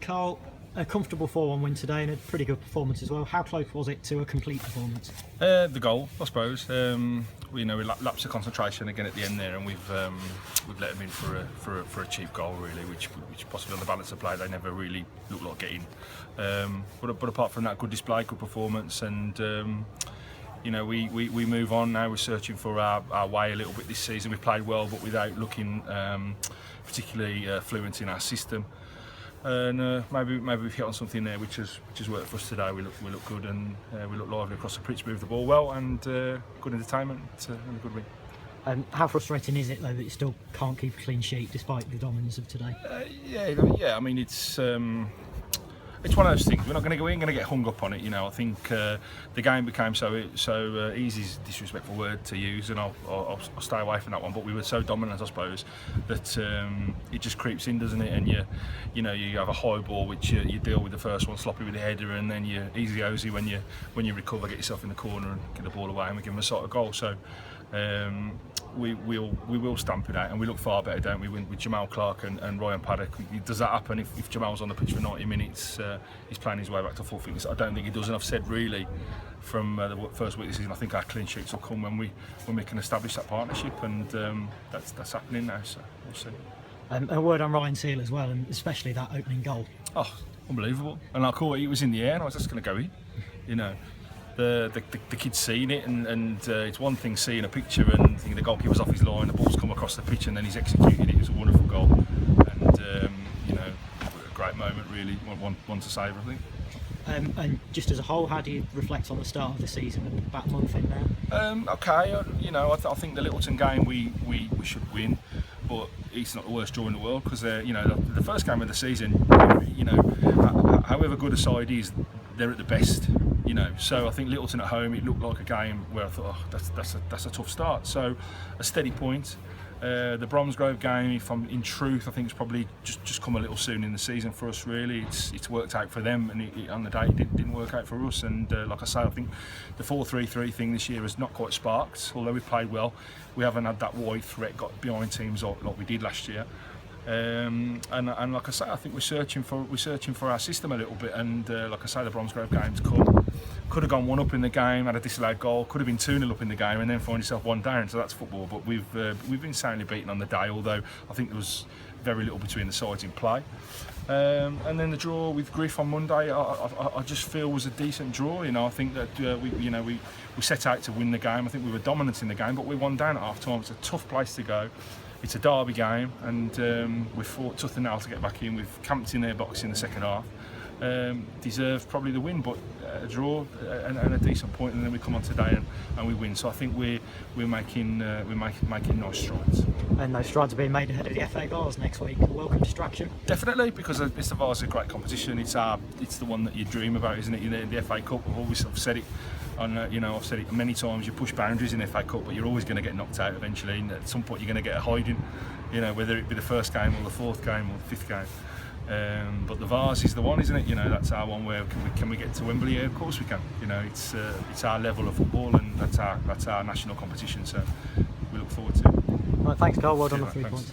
Carl, a comfortable 4-1 win today and a pretty good performance as well. How close was it to a complete performance? The goal, I suppose. We lapsed the concentration again at the end there, and we've let them in for a cheap goal, really, which possibly on the balance of play they never really looked like getting. But apart from that, good display, good performance, and we move on now. We're searching for our way a little bit this season. We've played well, but without looking particularly fluent in our system. And maybe we've hit on something there which has worked for us today. We look good, and we look lively across the pitch, move the ball well, and good entertainment and a good win. How frustrating is it though that you still can't keep a clean sheet despite the dominance of today? Yeah. I mean, it's one of those things. We're not going to get hung up on it. I think the game became so easy is a disrespectful word to use, and I'll stay away from that one. But we were so dominant, I suppose, that it just creeps in, doesn't it? And you have a high ball which you deal with the first one, sloppy with the header, and then you easy ozy when you recover, get yourself in the corner and get the ball away, and we give them a sort of goal. So we will stamp it out, and we look far better, don't we, with Jamal Clark and Ryan Paddock. Does that happen if Jamal's on the pitch for 90 minutes? He's playing his way back to full fitness. I don't think he does, and I've said really from the first week of the season, I think our clean sheets will come when we can establish that partnership, and that's happening now. So we'll see. A word on Ryan Seal as well, and especially that opening goal. Oh, unbelievable! And I caught it was in the air, and I was just going to go in. The kid's seen it, and it's one thing seeing a picture and thinking the goalkeeper's off his line, the ball's come across the pitch, and then he's executed it. It was a wonderful goal, and a great moment, really, one to savour, I think. And just as a whole, how do you reflect on the start of the season, about a month in now? Okay, I think the Littleton game we should win, but it's not the worst draw in the world, because the first game of the season, however good a side is, they're at the best. So I think Littleton at home, it looked like a game where I thought, that's a tough start. So a steady point. The Bromsgrove game, if I'm in truth, I think it's probably just come a little soon in the season for us. Really, it's worked out for them, and on the day it didn't work out for us. And like I say, I think the 4-3-3 thing this year has not quite sparked. Although we've played well, we haven't had that wide threat got behind teams like we did last year. And like I say, I think we're searching for our system a little bit. And like I say, the Bromsgrove game's could have gone 1-up in the game, had a disallowed goal, could have been 2-0 up in the game, and then find yourself 1 down. So that's football. But we've been soundly beaten on the day, although I think there was very little between the sides in play. And then the draw with Griff on Monday, I just feel was a decent draw. I think that we set out to win the game. I think we were dominant in the game, but we won down at half time. It's a tough place to go. It's a derby game, and we fought tooth and nail to get back in. We've camped in their box in the second half. Deserved probably the win, but a draw and a decent point, and then we come on today and we win. So I think we're making nice strides. And those strides are being made ahead of the FA Vars next week. A welcome distraction. Definitely, because Mr. Vars is a great competition. It's the one that you dream about, isn't it? The FA Cup. I've said it. And I've said it many times. You push boundaries in the FA Cup, but you're always going to get knocked out eventually. And at some point, you're going to get a hiding. Whether it be the first game or the fourth game or the fifth game. But the Vars is the one, isn't it? That's our one. Where can we get to Wembley? Yeah, of course we can. It's our level of football, and that's our national competition. So we look forward to it. Right, thanks, Carl. Well done on 3 points.